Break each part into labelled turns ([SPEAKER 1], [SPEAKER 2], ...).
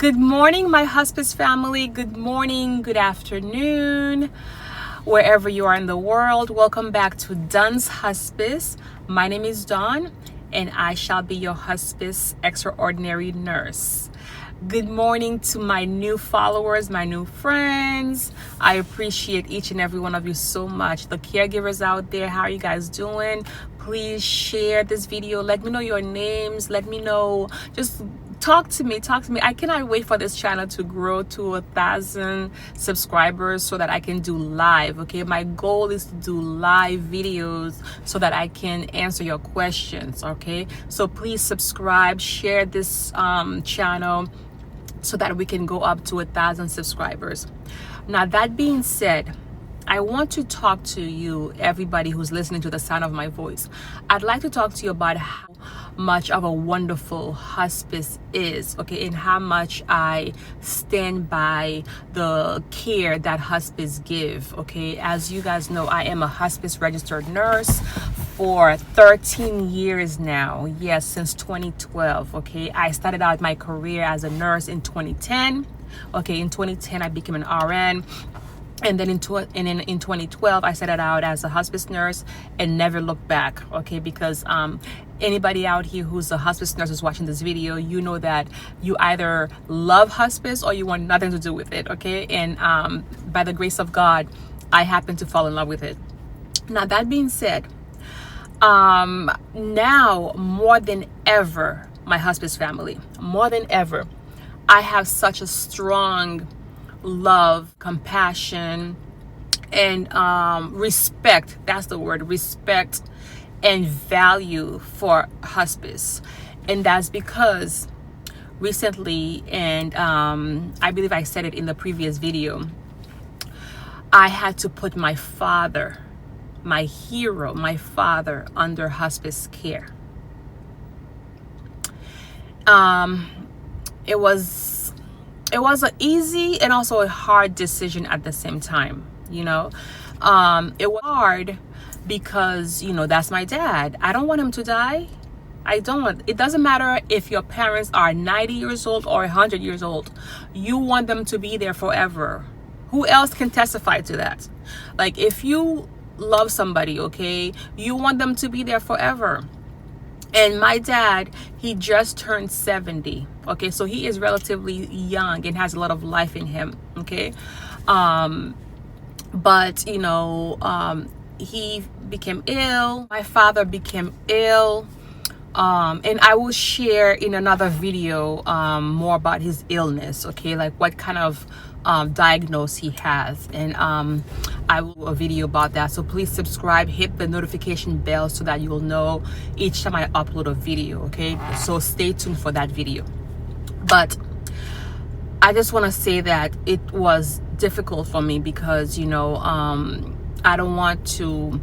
[SPEAKER 1] Good morning, my hospice family. Good morning, good afternoon, wherever you are in the world. Welcome back to Dunshospice. My name is Dawn, and I shall be your hospice extraordinary nurse. Good morning to my new followers, my new friends. I appreciate each and every one of you so much. The caregivers out there, how are you guys doing? Please share this video. Let me know your names. Let me know. Just talk to me. I cannot wait for this channel to grow to 1,000 subscribers so that I can do live. Okay, my goal is to do live videos so that I can answer your questions. Okay, so please subscribe, share this channel so that we can go up to 1,000 subscribers. Now, that being said, I want to talk to you, everybody who's listening to the sound of my voice. I'd like to talk to you about how much of a wonderful hospice is, okay, and how much I stand by the care that hospice give, okay. As you guys know, I am a hospice registered nurse for 13 years now. Yes, since 2012. Okay, I started out my career as a nurse in 2010. Okay, in 2010 I became an RN, and then in 2012 I started out as a hospice nurse and never looked back. Okay, because anybody out here who's a hospice nurse who's watching this video, you know that you either love hospice or you want nothing to do with it. Okay, and by the grace of God, I happened to fall in love with it. Now, that being said, now more than ever, my hospice family, more than ever, I have such a strong love, compassion, and respect. That's the word, respect and value for hospice. And that's because recently, and I believe I said it in the previous video, I had to put my father, my hero, my father, under hospice care. It was an easy and also a hard decision at the same time. You know, it was hard because, you know, that's my dad. I don't want him to die. I don't. It doesn't matter if your parents are 90 years old or 100 years old. You want them to be there forever. Who else can testify to that? Like, if you love somebody, okay, you want them to be there forever. And my dad, he just turned 70. Okay, so he is relatively young and has a lot of life in him. Okay, but you know, he became ill. My father became ill, and I will share in another video more about his illness. Okay, like what kind of diagnosis he has, and I will do a video about that. So please subscribe, hit the notification bell so that you'll know each time I upload a video. Okay, so stay tuned for that video. But I just want to say that it was difficult for me because, you know, I don't want to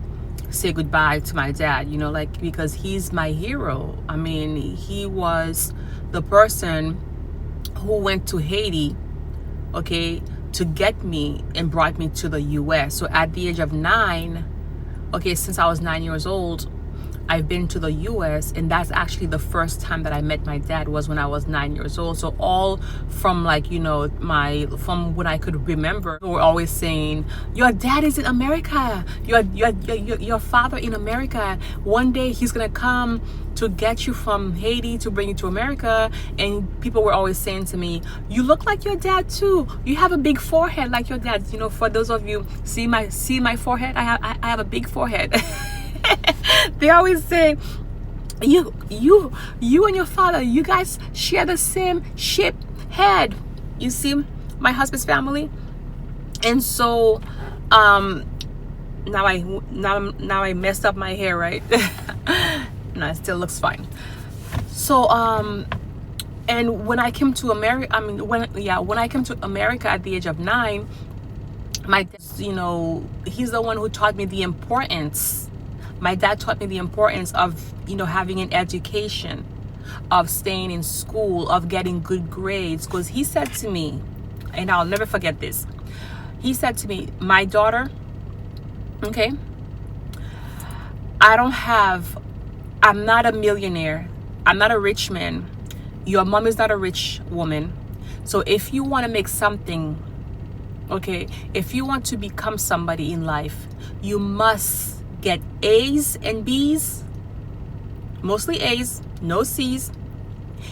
[SPEAKER 1] say goodbye to my dad, you know, like, because he's my hero. I mean, he was the person who went to Haiti, okay, to get me and brought me to the US. So at the age of 9, okay, since I was 9 years old, I've been to the US, and that's actually the first time that I met my dad was when I was 9 years old. So all from, like, you know, from when I could remember, we were always saying, your dad is in America, your father in America. One day he's gonna come to get you from Haiti to bring you to America. And people were always saying to me, you look like your dad too, you have a big forehead like your dad. You know, for those of you see my forehead, I have a big forehead. They always say, you and your father, you guys share the same shaped head. You see, my hospice family. And so now I messed up my hair, right? No, it still looks fine. So and when I came to America, when I came to America at the age of 9, my dad, you know, he's the one who taught me the importance. My dad taught me the importance of, you know, having an education, of staying in school, of getting good grades. Because he said to me, and I'll never forget this, he said to me, my daughter, okay, I'm not a millionaire, I'm not a rich man, your mom is not a rich woman, So if you want to make something, okay, if you want to become somebody in life, you must get A's and B's, mostly A's, no C's,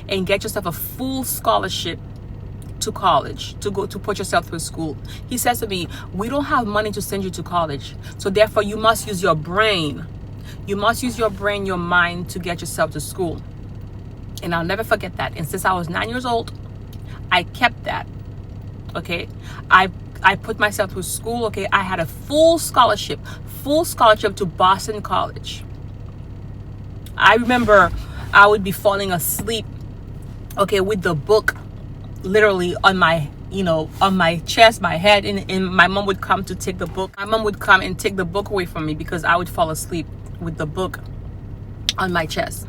[SPEAKER 1] and get yourself a full scholarship to college, to put yourself through school. He says to me, we don't have money to send you to college, so therefore you must use your brain. You must use your brain, your mind, to get yourself to school. And I'll never forget that. And since I was 9 years old, I kept that. Okay, I put myself through school. Okay, I had a full scholarship to Boston College. I remember I would be falling asleep, okay, with the book literally on my, on my chest, my head, and my mom would come to take the book. My mom would come and take the book away from me because I would fall asleep with the book on my chest.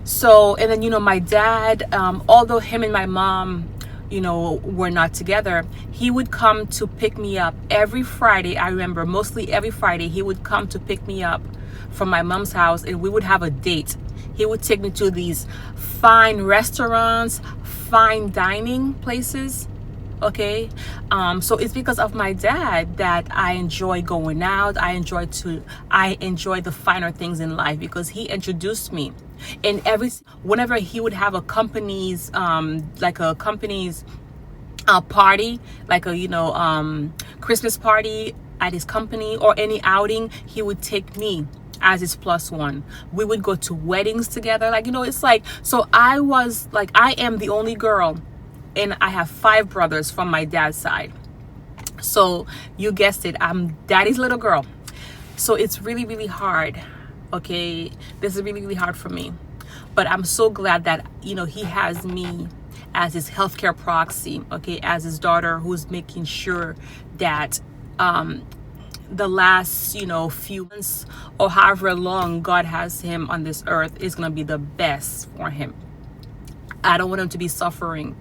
[SPEAKER 1] So, and then, my dad, although him and my mom, were not together, he would come to pick me up every Friday. I remember mostly every Friday, he would come to pick me up from my mom's house, and we would have a date. He would take me to these fine restaurants, fine dining places. Okay, so it's because of my dad that I enjoy going out. I enjoy the finer things in life because he introduced me. And whenever he would have a company's party, like a Christmas party at his company or any outing, he would take me as his plus one. We would go to weddings together. It's like, so I am the only girl, and I have 5 brothers from my dad's side. So you guessed it, I'm daddy's little girl. So it's really, really hard. Okay, this is really, really hard for me. But I'm so glad that, he has me as his healthcare proxy, okay, as his daughter, who's making sure that the last, few months or however long God has him on this earth is going to be the best for him. I don't want him to be suffering.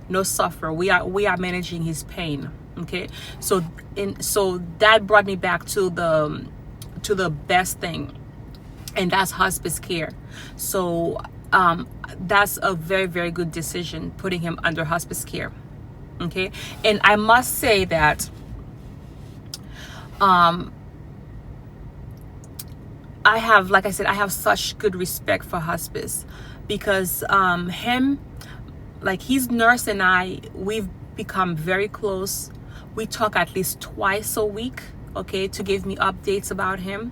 [SPEAKER 1] No suffer. We are managing his pain. Okay. So that brought me back to the best thing, and that's hospice care. So that's a very, very good decision, putting him under hospice care. Okay. And I must say that I have, like I said, I have such good respect for hospice because he's nurse and we've become very close. We talk at least twice a week, okay, to give me updates about him.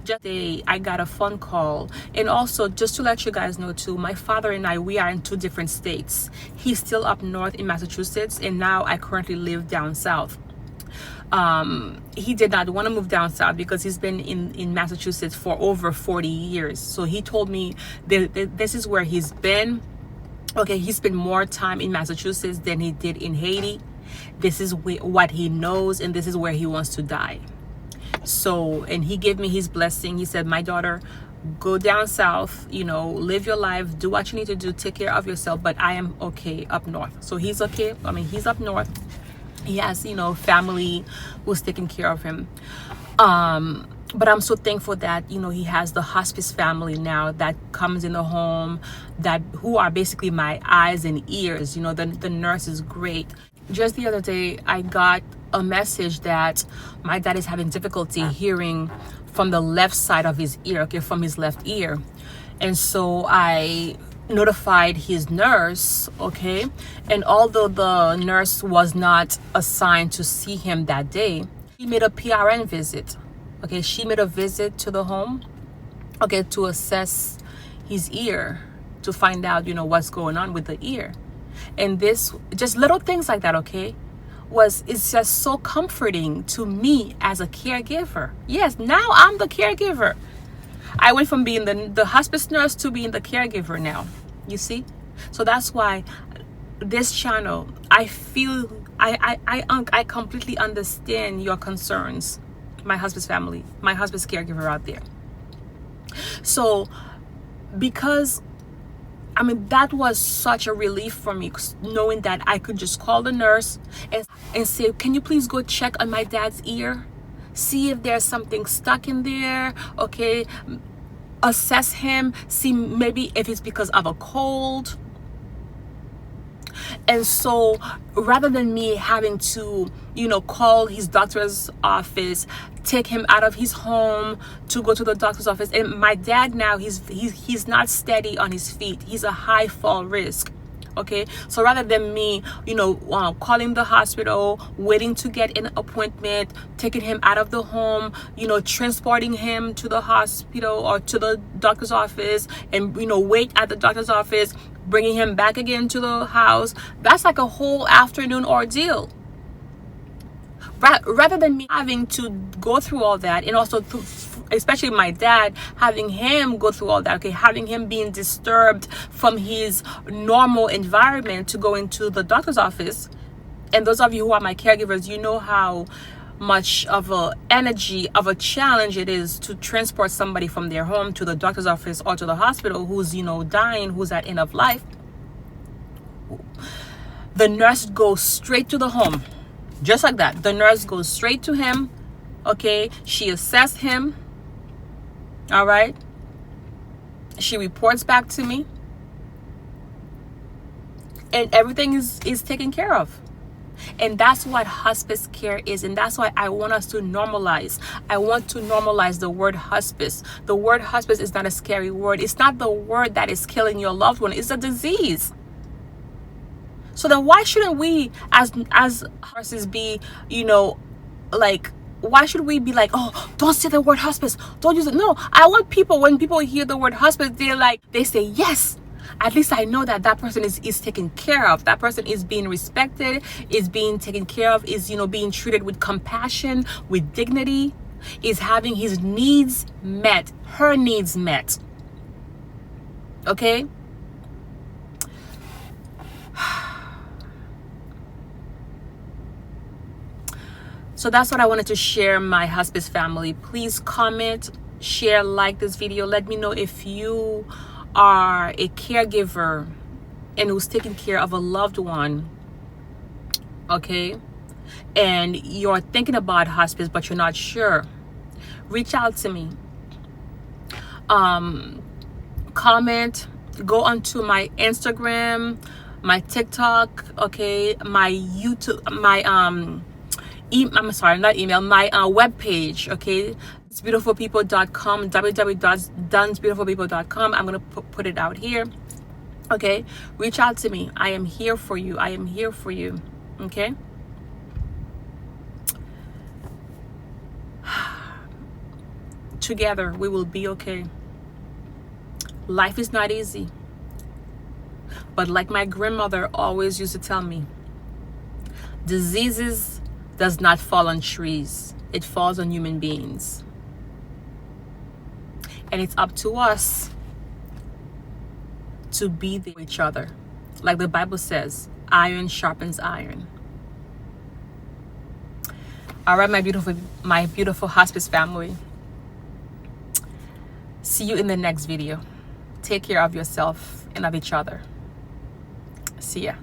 [SPEAKER 1] Just today, I got a phone call. And also, just to let you guys know too, my father and we are in 2 different states. He's still up north in Massachusetts, and now I currently live down south. He did not want to move down south because he's been in Massachusetts for over 40 years. So he told me this is where he's been. Okay, he spent more time in Massachusetts than he did in Haiti. This is what he knows, and this is where he wants to die. So, and he gave me his blessing. He said, my daughter, go down south, live your life, do what you need to do, take care of yourself, but I am okay up north. So he's okay. He's up north. He has,
[SPEAKER 2] family who's taking care of him. But I'm so thankful that, he has the hospice family now that comes in the home, who are basically my eyes and ears. The nurse is great. Just the other day, I got a message that my dad is having difficulty hearing from the left side of his ear, from his left ear. And so I notified his nurse, and although the nurse was not assigned to see him that day, she made a PRN visit. She made a visit to the home, to assess his ear, to find out, what's going on with the ear. And this, just little things like that, it's just so comforting to me as a caregiver. Yes, now I'm the caregiver. I went from being the hospice nurse to being the caregiver now, you see? So that's why this channel, I feel, I completely understand your concerns, my hospice family, my hospice caregiver out there. So, because, that was such a relief for me, knowing that I could just call the nurse and say, can you please go check on my dad's ear? See if there's something stuck in there, assess him, see maybe if it's because of a cold. And so rather than me having to, call his doctor's office, take him out of his home to go to the doctor's office, and my dad now, he's not steady on his feet. He's a high fall risk. Okay, so rather than me, calling the hospital, waiting to get an appointment, taking him out of the home, transporting him to the hospital or to the doctor's office, and wait at the doctor's office, bringing him back again to the house, that's like a whole afternoon ordeal. Rather than me having to go through all that, and also especially my dad, having him go through all that, okay, having him being disturbed from his normal environment to go into the doctor's office. And those of you who are my caregivers, you know how much of a energy, of a challenge it is to transport somebody from their home to the doctor's office or to the hospital who's, dying, who's at end of life. The nurse goes straight to the home. Just like that. The nurse goes straight to him. Okay. She assessed him. All right. She reports back to me. And everything is taken care of. And that's what hospice care is. And that's why I want us to normalize. I want to normalize the word hospice. The word hospice is not a scary word. It's not the word that is killing your loved one. It's a disease. So then why shouldn't we as nurses be, why should we be like, oh, don't say the word hospice, don't use it? No, I want people, when people hear the word hospice, they say, yes, at least I know that person is taken care of. That person is being respected, is being taken care of, is, being treated with compassion, with dignity, is having his needs met, her needs met. Okay? So that's what I wanted to share, my hospice family. Please comment, share, like this video. Let me know if you are a caregiver and who's taking care of a loved one, okay? And you're thinking about hospice, but you're not sure. Reach out to me. Comment, go onto my Instagram, my TikTok, okay? My YouTube, my my webpage, okay? DunsBeautifulpeople.com, www.DunsBeautifulpeople.com. I'm gonna put it out here, okay? Reach out to me. I am here for you. I am here for you, okay? Together we will be okay. Life is not easy, but like my grandmother always used to tell me, diseases does not fall on trees. It falls on human beings. And it's up to us to be there for each other. Like the Bible says, iron sharpens iron. All right, my beautiful hospice family. See you in the next video. Take care of yourself and of each other. See ya.